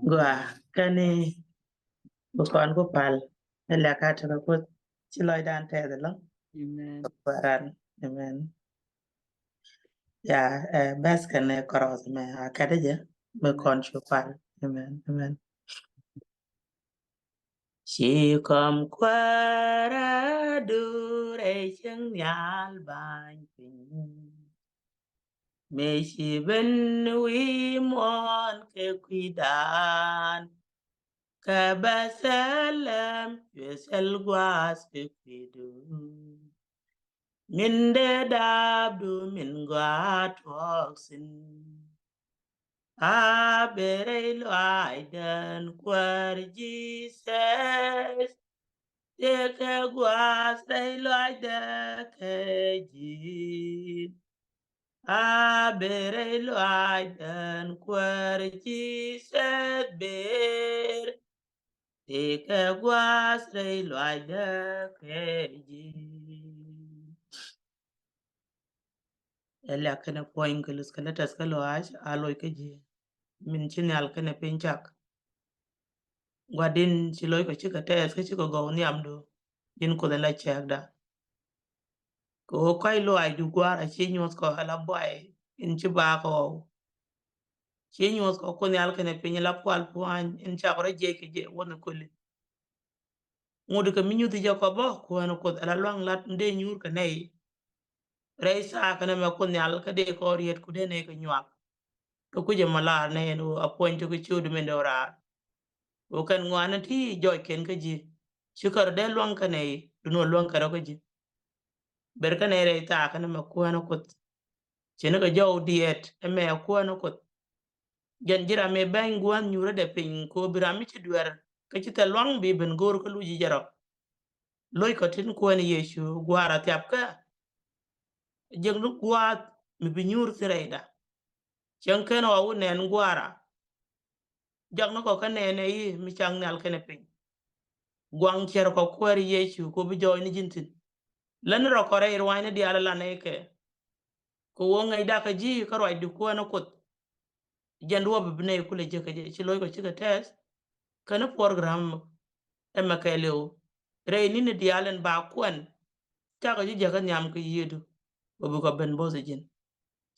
Gua kani bukan ko pal la ka ta ko ci loy dan te da lo paran amen ya bas kan koros me ka da je me kon chu pal amen chỉ còn qua dure chân nhal ban pin me chỉ bên wi mon ke cuidan ka basalam yesel guas ke cuidu min de dabdu min gua toxin a bere lo aidan kwar jesus de ka guas de lo aidan ke jin a bere lo aidan kwar jesus ber de ka guas de lo aidan ke jin ela kana point kelus kana tas kalo ash aloy ke ji min chinal kana pinchak gwadin chiloy ko chika tes ke chiko go ni amdo din ko la chagda ko kai lo ay du gwara chi nyos ko hala boy in chi ba ko chi nyos ko ni al kana pin la kwal puan in cha ko je ke je wona ko le ngodu ka minyu ti ko bo ko no ko ala long lat nde nyur ka nei reisa kana me ko ni al ka de ko riet ku de ne ko nyak ko kuje malar ne no appoint ko chudu men dora o kan ngwana ti joy ken ka ji shikar de luang ka nei duno luang ka ko ji ber ka ne re ta kana ma ko na ko chene ka jaw diet e me ko na ko jan jira me ban gwan nyura de pin ko birami ci duer ka ci ta luang bi ben gor ko luji jaro loy ko tin ko ni yesu gwara tyap ka jeng lu gwat mi bi nyur sireda chen ken wa unen gwara jak no ko ka ne ne yi mi chang nal kene pin gwang cher ko kwari yesu ko bi joy ni jintin lan ro ko re irwane di ala la ne ke ko wo ngai da ka ji ka roi du ko na ko janduwa bi ne ku le je ka je ci loy ko ci ka test kana program e ma ka lew re ni ne di alen ba kwan ta ka ji jaga nyam ka yedu ko bu ko ben bo se jin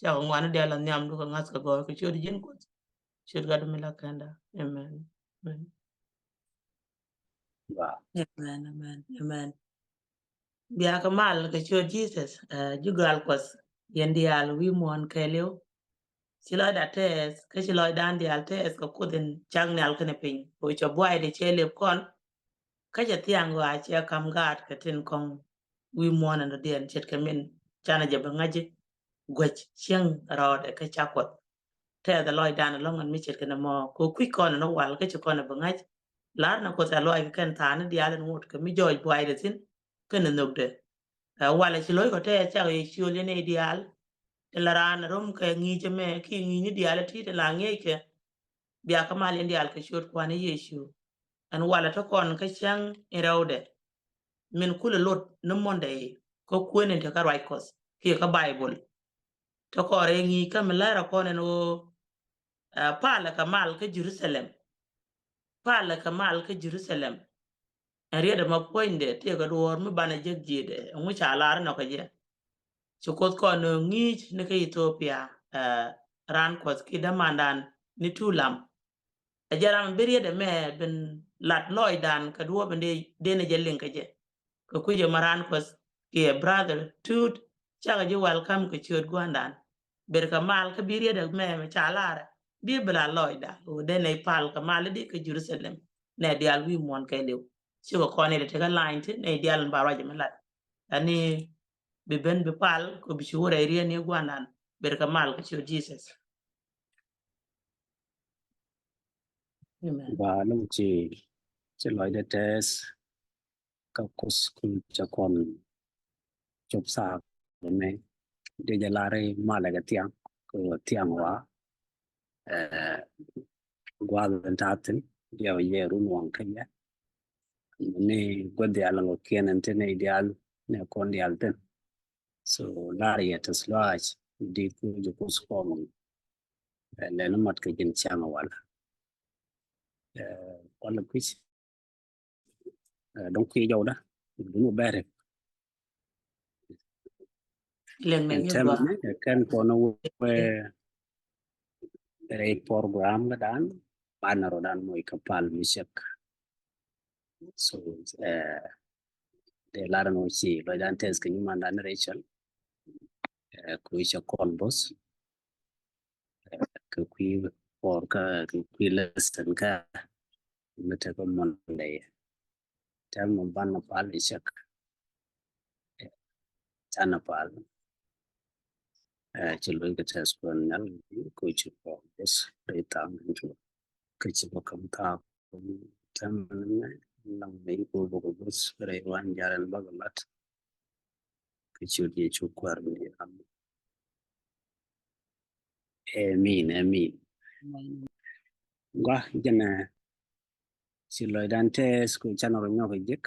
ta ko ngwana di ala nyam du ko ngas ka go ko ci di jin ko ci ga du mi la kanda amen amen biya ka mal ka ci jesus jugal kos yendi al wi mon ka lew ci lo da tes ka ci lo dan di al tes ko kuden chang ne al kana pin ko cho boy de chele kon ka ja tiang wa che kam gat ka tin kong wi mon na den chet ka min chana ja bangaje gwech chiang ro de ka chakot te da lo dan lo ngan mi chet kana mo ko kwi kon no wal ka ci kon bangaj lar na ko ta lo ka kan ta na di al ngut ka mi joy boy de tin kana nok de wala ci lo ko te cha ye chi le ne di al la ran rom ka ngi je me ki ngi ni diala ti la ngi ke biya ka mal indi al ka shot kwa ne yeshu an wala to kon ka chang erawde min kula lot no monde ko kwenen te ka right cause ki ka bible to ko re ngi ka mala ko ne no pala ka mal ka jerusalem pala ka mal ka jerusalem ariya ma poinde te ga dor mi bana jegjede ngu cha lar no ka je chukot ko no ngi ne ka ethiopia ran ko ki da mandan ni tulam ajaram beriya de me ben lat loy dan ka duo bende de ne jellen ka je ko kuje maran ko ki brother tut chaga je welcome ka chot gwandan ber ka mal ka beriya de me chalara bi bla loy da o de ne pal ka mal de ka jerusalem ne dial wi mon kay lew ci ko ne de ka line te ne dial mbaraje melat ani be ben be pal ko bi wora iriya ne gwandan ber ka mal ka chot jesus amen và nó chỉ nói để test các school cho con chụp sa của mình để cho lại mà lại cái tiếng hóa qua bên ta tin giờ giờ luôn hoàng cái nhé này có đi ăn ngồi kia nên thế này đi ăn này con đi ăn tên so lại là tas lại đi cứ chụp school mình nên nó mất cái chuyện chăng hoặc là wala quiz donc khi dầu đó đúng một bé rồi Leng en nang tem yugwa. ne kan ko no re program ga dan panaro dan mo ikapal misek so de lara no chi lo dan test kan man dan rachel ko isha kon boss ko qui por ka ko qui lesson ka mete ko mon de tem mo ban na pal isek chana pal ci lo ga test ko nan ko chi ko boss de tam ndu ko chi ko kam ta tem ne lang me ko bo boss re wan jaran bagalat ko chi di chu kwar ni am amin gwa jana si lo dan test ko chana ro nyo jek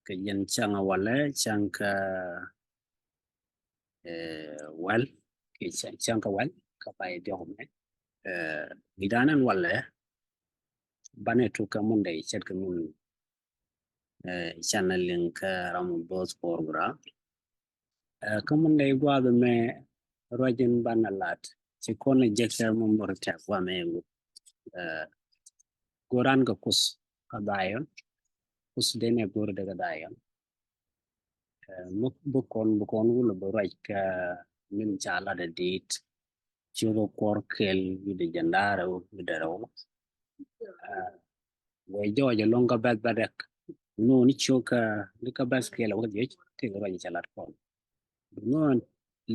ke yen changa wala chanka wal ke chanka wal ka pai de home bidanan wala bane to ka mun dai chat ka mun channel link ram boss program ka mun dai gwa be me rojin banalat ci kon jekta mun morta kwa me goran ga kus ka dayon kus dene gor daga dayon bukon wula bo raj ka min chala da Diit chugo korkel yude jandara yude raw way joja longa bag badak no ni choka lika baskela wadi te raj chalat kon no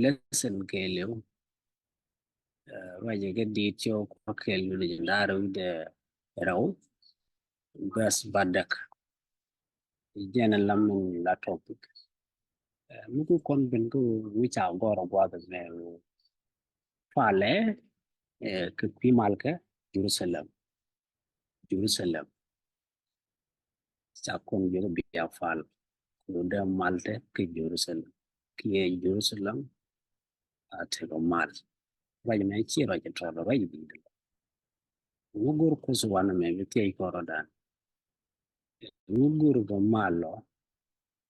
lesson kele raj ga Diit chugo korkel yude jandara yude raw bas badak jena lamun la topic muku kon ben ko wicha goro gwa me fale ke malka Jerusalem sakon jero biya fal ko da malte ke Jerusalem Jerusalem atego mal raj me chi raj to raj bi ugur ko suwana me te ko rodan ugur go malo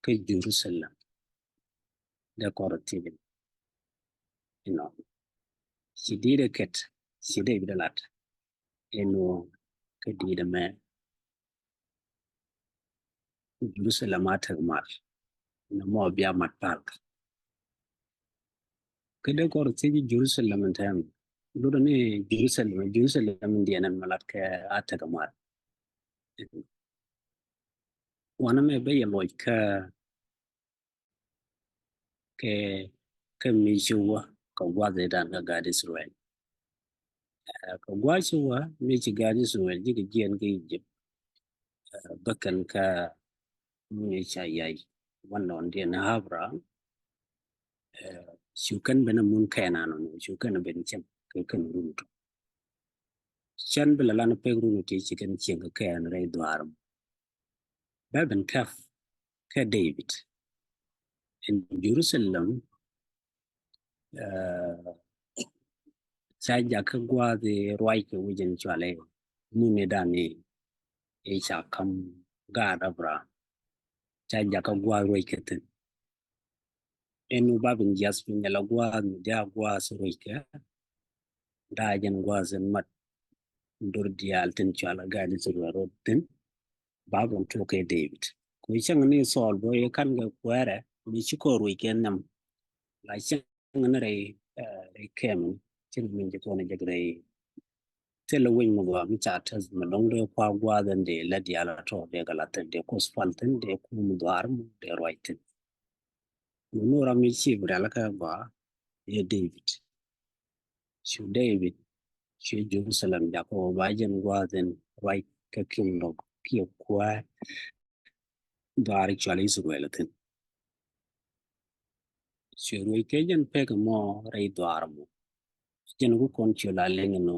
ke Jerusalem de ko rotibin si dire ket si de bidalat eno ke dire me Jerusalem atego mal na mo biya mat park kede ko rotigi Jerusalem tem ludo ni Jerusalem ndianan malat ke atego mal wana me be yaloy ke mijuwa ka gwaze dan ga gadi Israel ka gwajuwa mi ci gadi Israel jiga jiyan ga Egypt bakan ka mi cha yayi wannan dia na habra shukan bana mun kayana no shukan ben cem kan runto chan bela lan pe runto ci kan ci ga kayan rai dwaram baban kaf ka David in Jerusalem chaja ka gwaze roi ke wujen chwale mune dani e cha kam ga dabra chaja ka gwa roi ke tin enu babin jasmin la gwa ja gwa roi ke da jan gwa zen mat dur dial tin chala ga di zuru tin babon to ke David ko chang ni sol bo ye kan ga kwere ni chiko roi ke nam la chang na re kem chin min je ko na jagre tela wing mo gwa mi chatas ma dong de kwa gwa den de la diala to de galata de ko spalten de ku mu dar mu de roitin no ra mi chi brala ka ba ye David shu Jerusalem ja ko ba jen gwa den right ka kin no ki kwa dar chali Israel tin shu roi ke jen pe ko mo rai dar mu jen ku kon chula leng no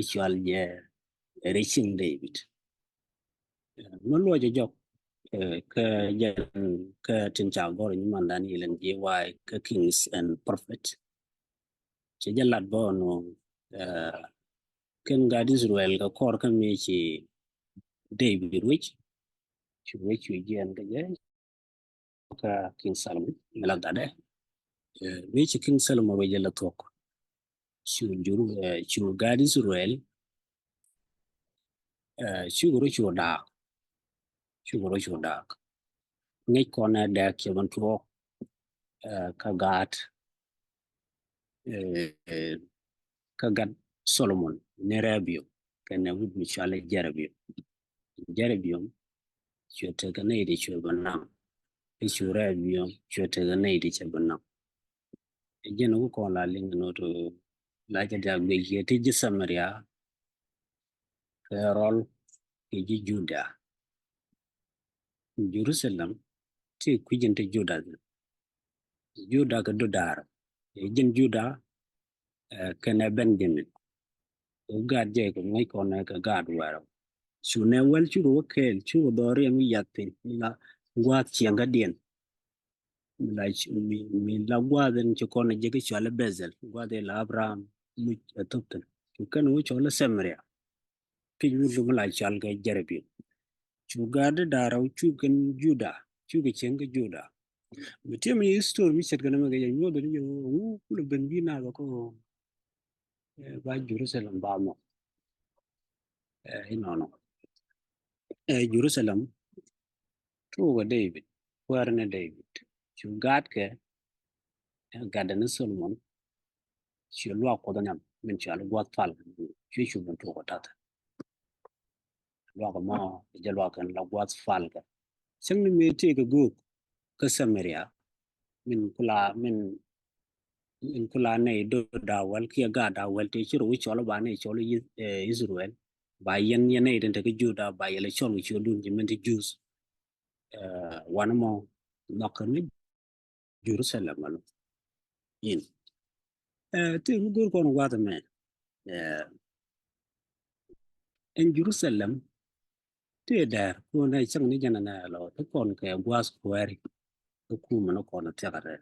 isual je reaching David no lo je jok ka jan ka tin cha gor ni man dan ilen je wai ka kings and prophet che jalat bo no ken ga Israel ga kor kan me chi David which again ga je ka King Solomon lɔcdä de which King Solomon we je la tok chu ga Israel chu da ngai kona da ke ban tok ka gat Solomon nerabio kana wud mi chale jarabio chote kana ide chobanam rabio chote kana ide chobanam jen ko ko la ling no to la ja da be ye ti Samaria rol ke Juda Jerusalem ti kujinte Juda ka dodar jen Juda kana Benjamin gad je ko ngai ko na ka gad waro sune wel churu kel churu dore mi yatin la gwa chianga dien mi la gwa den ko na je ke chala bezel gwa de la Abraham mu topten kan wo chola Samaria pi wu la chal ga jarabi chu gad daraw chu kan Juda chu ke chianga Juda mitem yi store mi set gana ma ga yo do yo wu ku ben bi na ko ba Jerusalem ba mo no Jerusalem tuga David warne David chu gad ke gadana Solomon chu lwa ko danam min chu alwa fal chu ban to ko tata lwa ko ma je lwa kan la gwa fal ka sing ni me te ka go ka Samaria min kula ne do da wal ki ga da wal te chu wi chola ba ne chola Israel ba yen ne den te ka Juda ba yele chola chu dun ji min te Jews one more nakani Jerusalem alo in te gur ko no wata me in Jerusalem te dar ko na chang ni jana na lo to kon ke was kwari to ku mano ko na te kare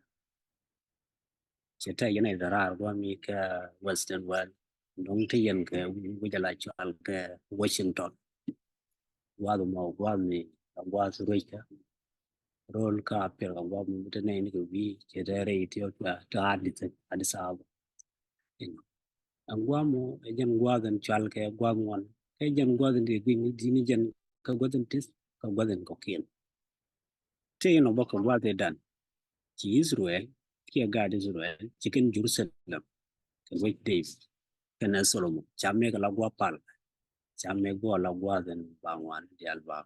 cheta yana da rar wa mi ka western world dong te yen ke wi jala chal ke Washington wa do mo wa mi wa su ka rol ka per ga wa mi te ne ni ko bi che da re Ethiopia ta Addis Ababa angwamo ejan gwadan chalke gwagwan ejan gwadan de gwini dini jan ka gwadan tis ka gwadan ko kien te no baka gwade dan ki Israel ki agad Israel chicken Jerusalem ka wait days kana Solomon chamme ka lagwa pal chamme go la gwadan bangwan dial ba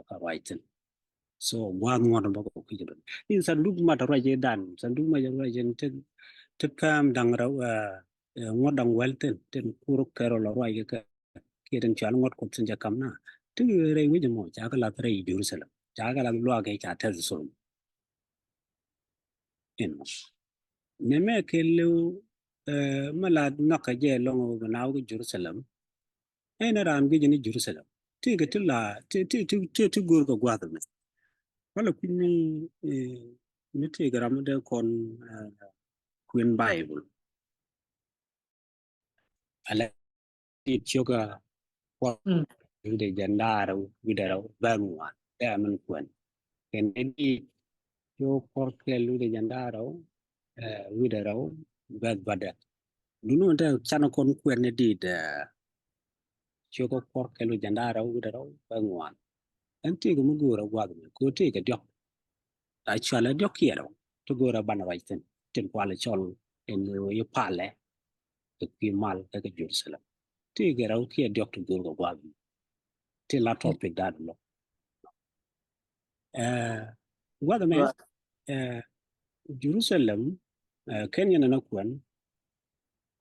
ka waitin so gwad ngwan baka ko kidan in sanduk mata raje dan sanduk ma raje te kam dang raw ngodang welten ten kuro kero la roi ka keden chal ngot ko tsinja kamna tu re wi mo cha ka la tre Jerusalem cha ka la lo ga cha ta so en ne me ke lu mala naka je lo na Jerusalem en ran gi ni Jerusalem ti ga tilla ti gur ko gwa me wala kunni ni ti ga ram de kon Queen Bible ala ti choga de jandaro widaro banwa da man kwen ken edi yo porke lu de jandaro widaro bad bada dunu ta chana kon kwen edi de chogo porke lu jandaro widaro banwa anti go mugura gwadu ko te ga diok a chala diok yero to gora bana waiten ten kwala chol en yo pale e pi mal ka Jerusalem te ga raw ki diok to gora gwadu te la topic that lo gwadu me Jerusalem Kenya na kwan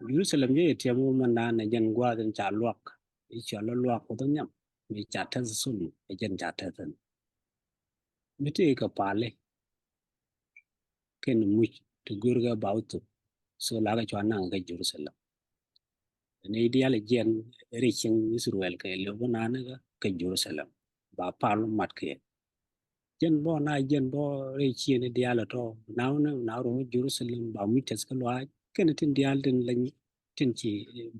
Jerusalem ye tiamu mana na jan gwadan cha luak i cha luak ko nyam mi cha ta sulu e jan cha ta tan miti ka pale ken mu to gurga bautu so la ga chwana ga Jerusalem ne ideal jen reaching Israel ka le bona na ka Jerusalem ba palu mat ke jen bo na jen bo reaching ideal to now ro Jerusalem ba mi tes ka lwa ken tin dial den lañ tin chi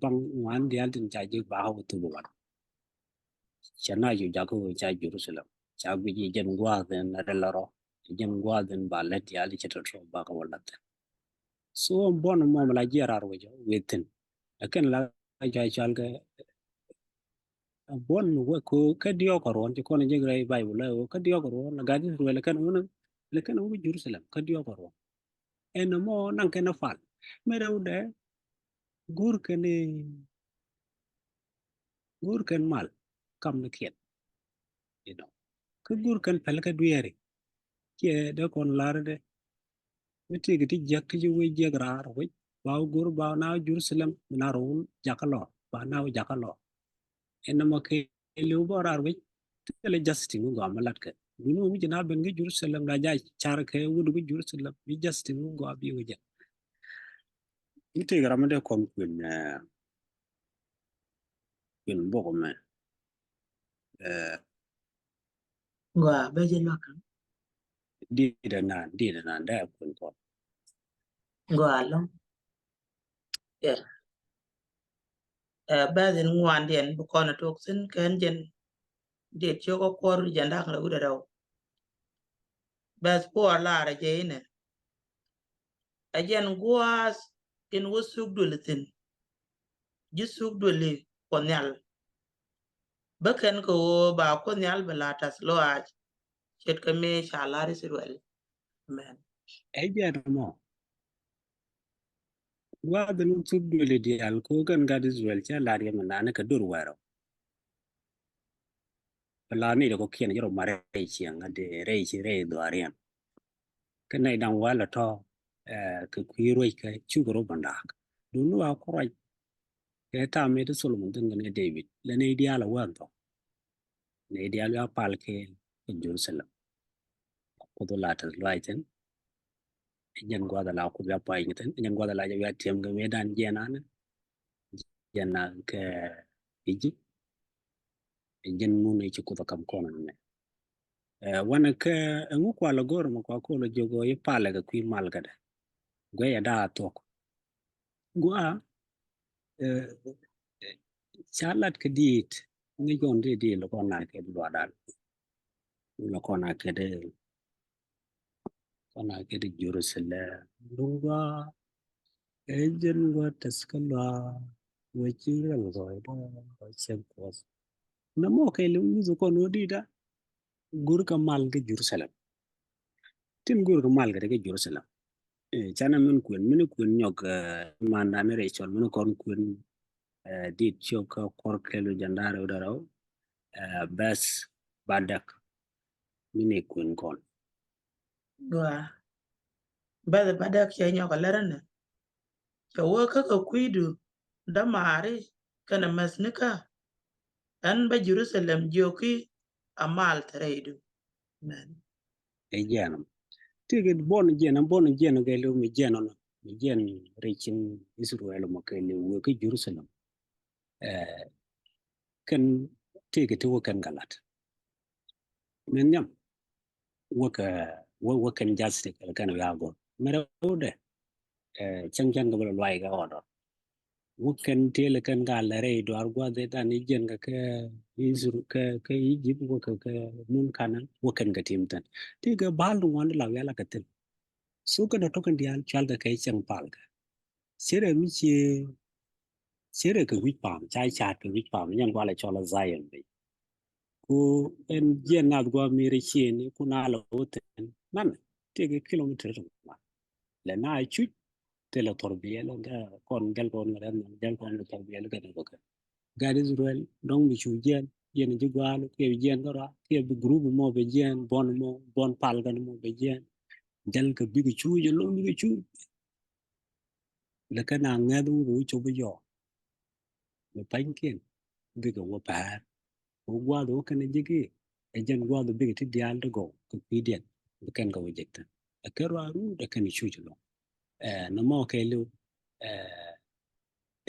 bang wan dial tin cha ji ba ho tu ba chana yu ja ko cha Jerusalem cha bi ji jen gwa den na la ro jen gwa den ba let ya li cheta tro ba ko wala so bon mo la ji rar wo jo wetin akan la ja chal ga bon wo ko ka dio ko ron ko ne je grai bible la ka dio ko ron la ga di ru la kan wona le kan wo Jerusalem ka dio ko ron en mo nan ke na fal me rew de gur kan mal kam na kiet you know ka gur kan pel ka duere ke de kon lar de meti giti jak ji we je grar we ba gur ba na Jerusalem na ron jakalo ba na jakalo en mo ke lu borar we tele justin go amalat ke dunu mi jina ben ge Jerusalem da ja char ke wudu ge Jerusalem mi justin go abi we ja ite garamade kon kun bogo me Gwa beje lokan. di da na da kun ko Gwa long. Yeah. Bazin ngwan den bu kono toksin kan jen det choko kor janda kala uda daw. Bas por la ra jeyne. Ajen gwas in wusuk dulitin. Jisuk duli konyal. Bakan ko ba konyal belatas lo aj. Chet ka me shalari sirwel. Man. e je mo wa da nun subdu le di al ko kan ga Israel cha la ri na na ka dur waro la ni ko kien jero mare chi anga de re do ariam kan nai dang wala to ka kwiro ka chu ro bandak dunu a ko ra ke ta me de Solomon den ne David le ne di ala wa to ne di ala pal ke Jerusalem ko do la ta laiten nyen gwa da la ko ya pa ngiten nyen gwa da la ya tiem ga me dan jena na jena ke iji jen mu ne ci ko kam ko ne wana ka ngu kwa la gor mo ko lo jogo ye pala ga kwi mal ga da go ya da to gwa chalat ke Diit ngi gon de lo ko na ke do dal lo ko na ke de Jerusalem lungwa ejen go taskala wechi ran go da chen ko na mo ke lu zu ko no di da gur ka mal ke Jerusalem tin gur ka mal ga ke Jerusalem chana min kun nyok manda ne rechol min kon kun Diit chok kor kelu jandare udaraw bas badak mine kun kon Gwa. Bada badak che nyoko lerane. Che wo kaka kuidu da mari kana masnika. An ba Jerusalem joki amal tareidu. Man. e janam tige bon jeno ga lu mi jeno no mi jen rechin Israel mo ke lu wo ke Jerusalem kan tige to kan galat men nyam wo kan jaste kan ya go mere ode chang ga bolo lwai ga odo wuken tele kan ga lare do argwa de dan ijen ga ke izru ke yijib wo ke mun kanan wuken ga timtan ti ga balu wan la yala ka tin su ka to kan dial chal ga kai chang pal ga sere mi che sere ka wi pam chai chat ka wi pam nyan wala chola zayen be ku en jen na gwa mi re chen ku na lo ten nan ti ga kilometer ma le na chu tele torbiel ga kon gel kon ren gel kon torbiel ga ne ko God Israel dong bi chu jen ji gwal ke jen dora ke bi group mo be jen bon pal gan mo be jen jal ka bi chu je lo bi chu le ka na ngadu ru chu bi yo le pan ken bi ga wo pa wo gwa do kan ji ki e jen gwa do bi ti dial do go ku pi den bi kan ga wajekta a ka ru da kan chu je lo na mo ke lu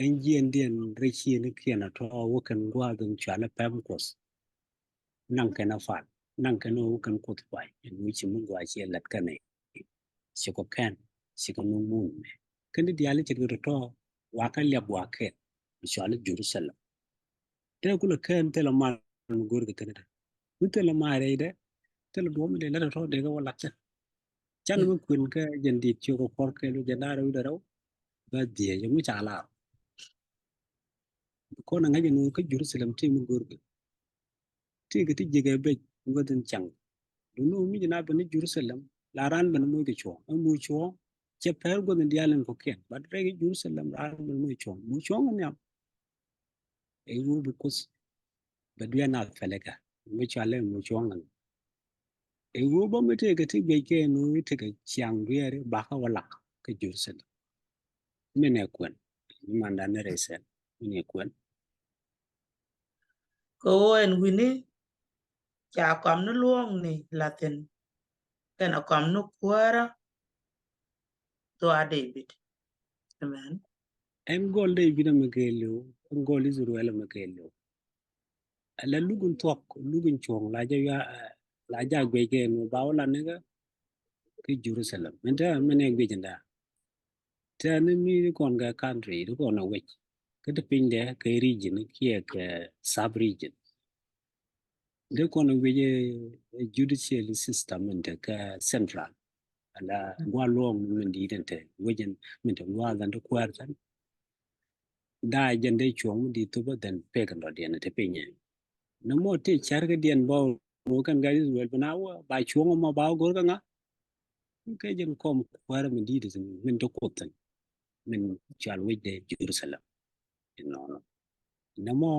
en jen den re chi ne kiana to wo kan gwa do chala pam kos nang kana fat nang kana kan kot pai en wichi mun gwa che lat kana se ko kan se ko mun kan di ale che to waka liab waket inshallah Jerusalem te kula ken te la mal gor ga tene te la mare de te la dom de la to de ga wala chan mun kun ka jandi ti ko por ke lu janda ru da raw ba die yo mu chala ko na ngaje no ka Jerusalem te mu gor ga te ga ti jege be ngoden chang du no mi na ba ni Jerusalem la ran ban mu ga cho mu cho che per go den dialen ko ken ba re Jerusalem ran ban mu cho ne e wo bu kus ba du na felega mu chale mu cho ngan e wo ba mu te ga ti be ke no te ga chang re ba ka wala ka Jerusalem mene kwen manda ne resen mene kwen Ko en wini cha kom no luong ni latin kana kom no kwara to a David. Amen. en gol de bina makelo en gol Israel makelo ala lugun tok lugun chong la ja ya la ja gwe ke no ba wala ne ga ki Jerusalem menta mene gwe janda ta ne mi kon ga country do kon na we ka de pinde ka region ki ka sub region de kon we judicial system menta ka central ala gwa long min di dente wejen menta gwa dan do kwartan da jande chong di to ba dan pe kan do den te pinye no mo te char ga dien bo ro kan ga Israel bana wa ba chong ma ba gor ga nga ke jen kom kwara min di de min to kotan min chal we de Jerusalem no no no mo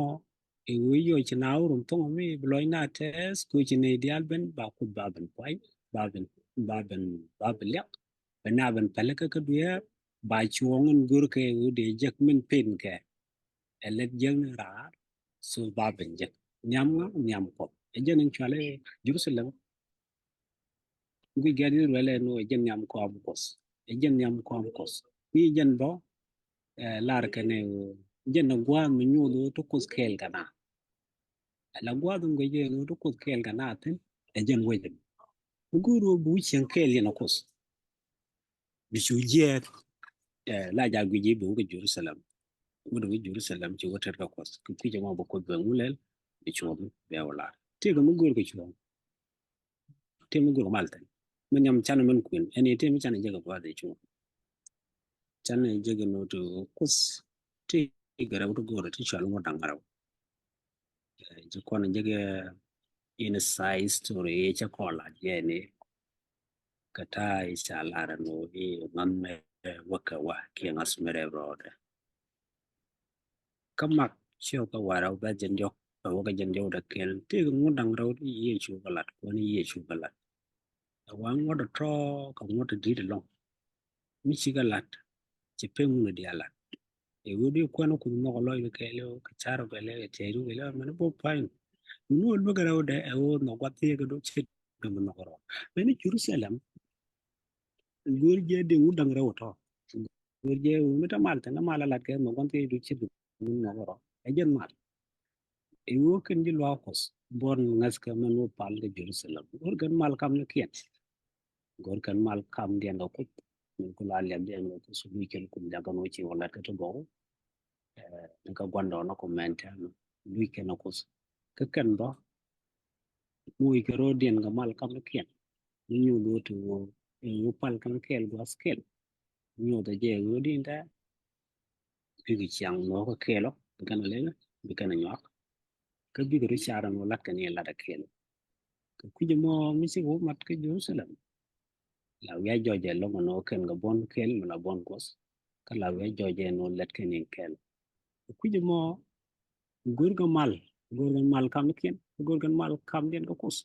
e we yo china rum to mi bloy na tes ku chine dial ben ba ku ba ben pai ba ben ba ben lek bana ben pale ka duya ba chong gor ke de jak min pen ke elek jeng ra so ba ben jak nyam ko e jen chale Jerusalem gui gadi rele no jen nyam ko am kos e jen nyam ko am kos ni jen bo lar kane jen na gwa mi nyudo to kos kel kana la gwa dum ge jen to kos kel kana ten e jen wejen guru bu chen kel yana kos bi su je la ja gui je bu ge Jerusalem gudu ge Jerusalem ci woter ka kos ku ki jama bo ko be ngulel bi chom be wala te ga mu gur ge chom te mu gur malten men yam chan men kun eni te mi chan je ga ba de chom chan je ga no to kos te ga raw to goro ti chal mo dangaraw je kon je ga in size story cha kola je ne kata isa lara no e ngamme waka wa ki ngas mere rode kamak chio ka wara ba jenjo ba ga jenjo da kel te ngudang raw ye chu galat ko ni ye chu galat wa ngodo tro ka ngodo di de long mi chi galat ci pemu no di ala e wodi ko no ku no lo yo kele ka charo gele te ru gele man bo pain no lo ga raw de e wo no gwati ga do ci do no ko men Jerusalem gor je de ngudang raw to gor je mi ta mal ta na mala lat ke no gwati do ci do no ko e jen mal e wo ken di lo ko bon ngas ka man wo pal de Jerusalem gor gan mal kam ne kien gor kan mal kam de no ko ko la le de no ko su weekend ko daga no ci wala ka to go ka gwanda no ko mente no weekend no ko ka kan ba muy ka rodien ga mal kam kien ñu do to ñu pal kan kel go skel ñu da je rodin da bi chiang no ko kelo kan le bi kan ñu ka bi ru chara no lat kan la da kelo ka ku je mo mi ci wo mat ka Jerusalem la ya joje lo no ken ga bon kel la bon kos ka la ya joje no lat kan kel ku je mo gurga mal kam kien gurga mal kam den ko kos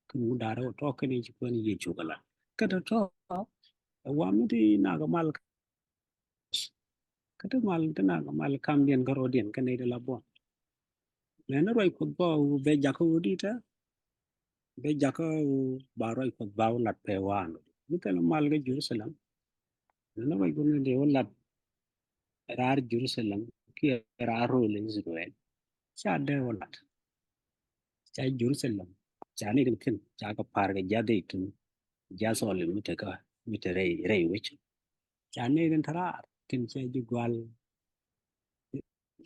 kun mu dara to kan ji ko ni ye chugala kada to wa mi di na ga mal kada mal na ga mal kam den garo den kan de la bon le na roi ko bo be jako di ta be jako ba roi ko ba lat pe wan mi ta mal ga Jerusalem na roi ko ne de lat rar Jerusalem ki raro le Israel cha de lat cha Jerusalem cha ne kin cha ka par ga jade tun ja sole mite ka mite rei wich cha ne den tara kin che ju gwal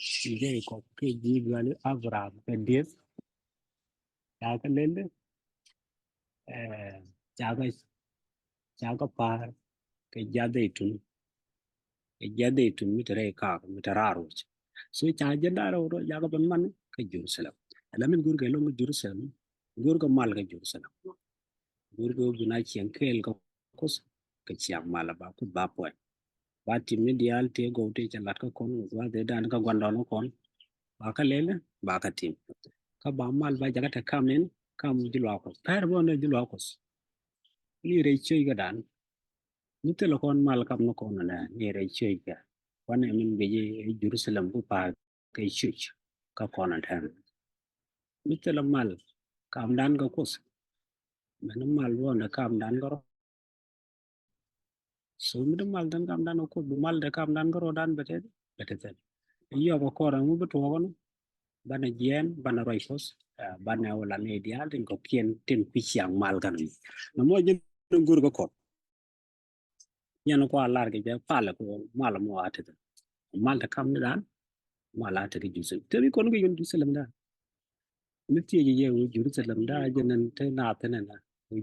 Ije ko ke ji gali Abraham ke Diit ya ka lele cha ka par ke jade tun mitere ka miteraru so cha jandaro ro ya ka ban man ke Jerusalem alamin gur ke long Jerusalem gur ka mal ke Jerusalem gur go bina chien kel ka kos ke chiang mala ba ku ba po ba ti medial te go te chalat ka kon wa de dan ka gwando kon ba ka lele ba ka tim ka ba mal ba jaga ta kamen kam jilwa ko tar bo ne jilwa ko ni re chơi ga dan ni te lo kon mal kam no kon na ni re chơi ga wane min be Jerusalem ku pa ke church ka kon tan ni te lo mal kam dan ga kos men mal bo na kam dan ga so mi mal dan kam dan ko bu mal de kam dan ga ro dan bete yo ko ko ran mu bu to ko bana jen bana roisos bana wala ne dial den ko kien tin pi chiang mal kan no mo je ngur ko ko nyano ko alar ke je pala ko mal mo atete mal ta kam dan mala ta ke jusul te ko no yon Jerusalem da mi ti je Jerusalem da je nan te na te na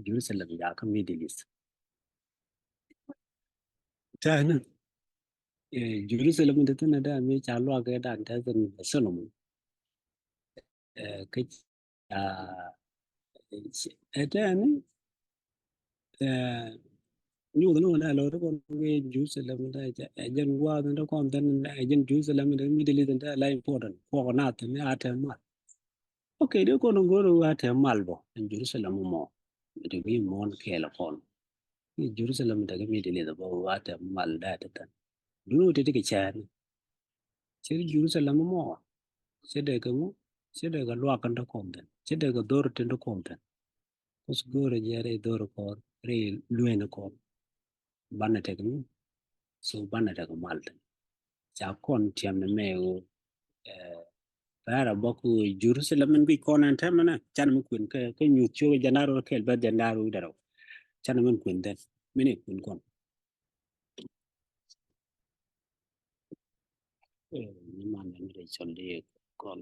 Jerusalem ya ka Middle East ta na Jerusalem da te na da me cha lo ga dan ta zan Solomon ke ta na nyu no na lo ko we Jerusalem da jen wa da ko dan jen Jerusalem da Middle East da la important ko na te ne ata ma okay de ko no goro ata mal bo en Jerusalem mo de bi mon ke la kon Jerusalem da ga Middle East bo ata mal da ta dunu te ke chan se Jerusalem mo se de ga mo se de ga lo kan da kon dan se de ga dor te do kon dan us gore jere dor ko re luene ko banna te ga so banna te ga mal cha kon tiam me o para boku Jerusalem bi kon an tamana chan mu kun ke nyu cho janaro ke ba janaro daro chan mun kun den mini kun kon ni man ni re chonde kon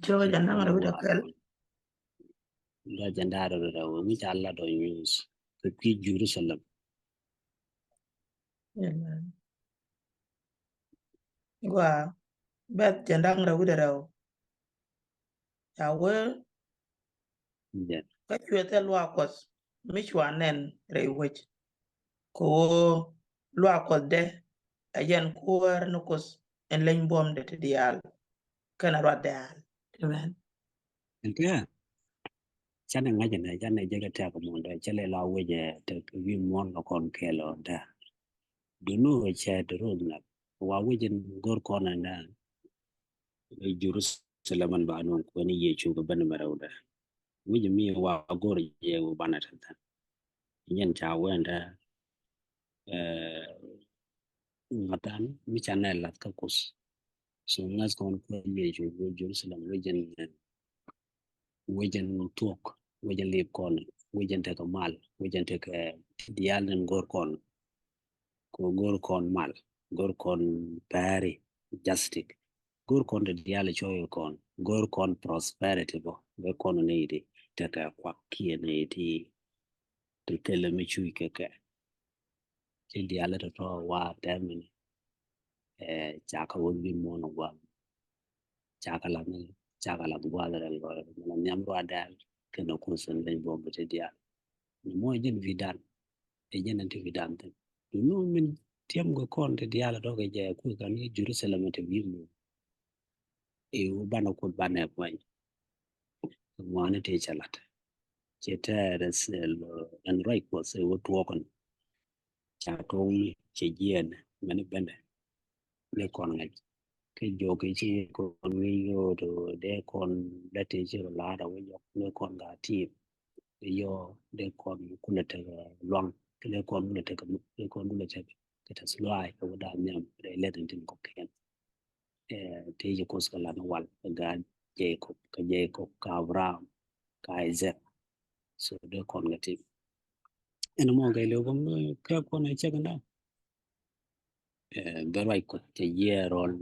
Cho janang ra udah kel. la jandaro daro mi alla do news ke Jerusalem Gua bet janang ra udah raw. Ya we den ka chwete lwa kos mi chwanen re wech. Ko lwa kos de ayen kuwer no kos en len bom de te dial. Kana ra dial. Amen. ente chan nga jana chan ne jaga ta ko mon da chale la weje te wi mon ko kon kelo da dunu che dro na wa weje gor kon na Jerusalem ba non ko ni ye chu ko ban marawda wiji mi wa gor je wo banata tan yen cha wenda ngatan mi channel lat ka kus so ngas kon ko ye ju Jerusalem wejen tok wejen lep kon wejen te ka mal wejen te ka dial nen gor kon ko gor kon mal gor kon pari justic gor kon de dial choyo kon gor kon prosperity bo be kon ne ide te ka kwa kie ne ti te tele me chui ke ti dial to wa temen chaka won bi mono gwa chaka la gwa da lo na nyam ro adal ke no kusen le bo be dia ni mo jen vidan e jen anti vidan te no min tiam go kon te dia la do ke je ku kan ni Jerusalem te bi mo e u bana ko bana ko mo ne te chalat che te res en right ko se wo to kon cha to mi che jen mane bende le kon ngai cái vô cái chi con người vô rồi để con đã thấy chưa lá đâu cái vô con gà chim cái vô để con cũng là cái loang cái để con cũng là cái con cũng là cái thật loài cái đam nhầm để lên đến trên cột kén thì cho con sẽ làm hoàn cái gà Jacob cái Abraham cái Isaac so để con gà chim anh mong cái liệu con này chắc cái đó bởi vậy có cái year rồi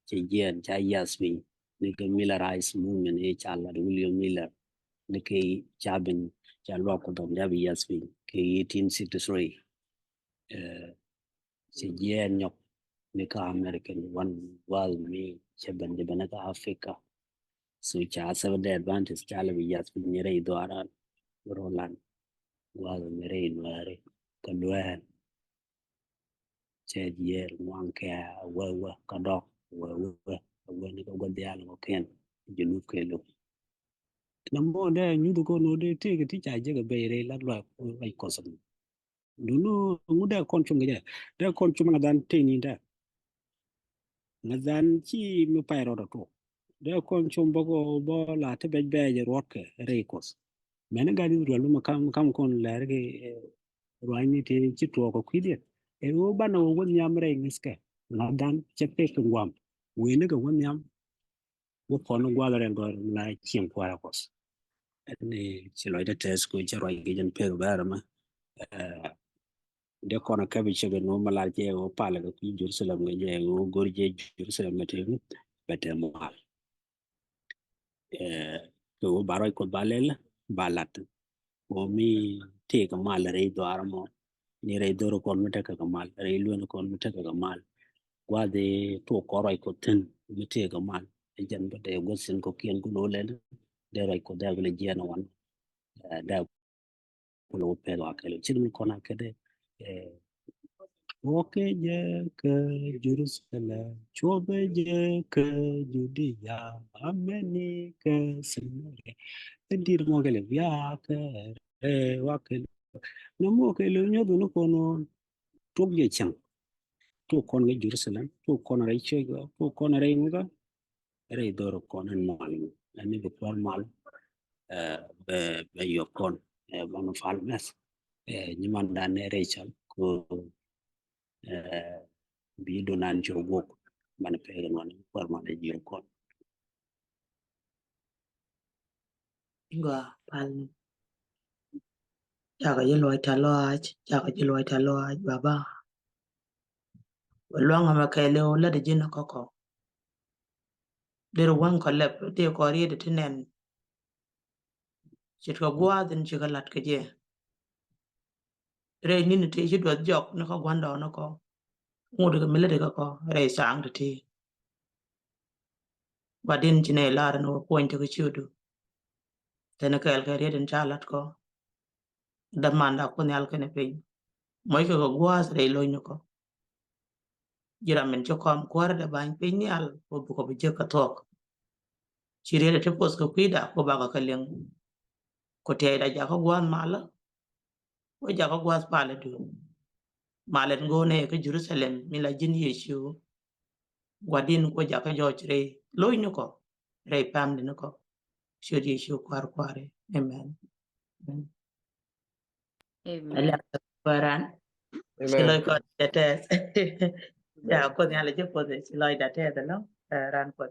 chỉ gian cha Yasmin ni cái Millerized movement e cha la William Miller ni cái cha bên cha lo của đồng gia Yasmin cái 1863 chỉ gian nhọc ni cái American one world me cha bên cái Africa so cha seven day advantage cha la Yasmin ni rei doara Roland world ni rei nuare kalwan che yer wang ka wa ka dok wa ni ko dia lo ken junu ke lo namo de nyu do ko no de te ke ti cha je ke be re la lo ai ko sam du no ngu de kon chung ge de kon chung na dan te ni da na dan chi mi pa ro to de kon chung bo la te be je rot ke re ko men ga di ro lu ma kam kon la ge ro ni te chi to ko kwi de e wo ba no wo nyam re ngiske la dan che te ku wam we ne ga wo nyam wo kono gwa re go la chim kwa ko ni ci loy de test ko ci roy gi jen pe barama de kono kabi ci no malal je o pala ko Jerusalem nga je o gorje Jerusalem mate bete mo hal ko baroy ko balel balat o mi te ko mal re do aramo ni re do ko mete ka mal re lu ko mete ka mal wa de to ko roy ko ten mi te ka mal e jan bete go sen ko kien ko lo len de roy ko da le je no wan da lo pero akelo chini kona kede woke je ke Jerusalem chobe je ke Judea ameni ke semere edir mo kele via ke wakelo no mo kele nyodo no kono togye chang to kono ge Jerusalem to kono re chego to kono re nga re doro kono mal ani be por mal be yokon bano falmes nyimandane Rachel ko bi donan jogok man pere non forma de jiro Nga pal chaka ye loy ta loach chaka ye loy ta loach baba luang ma kele o la de jina koko der wan ko lep de ko ri de tinen chit ko gwa den chigalat ke je re ni te ji do jok no ko gwanda no ko ngude ko mele de ko re sang de ti badin chine lar no point ko chudu tene kel ke ri den chalat ko damanda ko nyal kene pe moy ko gwa re loy no ko jira men cho kom kwar de ban pe nyal ko bu ko je ka tok chire de pos ko kwida ko ba ka leng ko te da ja ko gwan mala o ja ko gwas pale du malen ngone ke Jerusalem mi la jin Yesu gwadin ko ja ka jochre loy no ko re pam de no ko shodi Yesu kwar kware amen ala paran silo ko tetes ya ko nyale je pos silo da te da no ran ko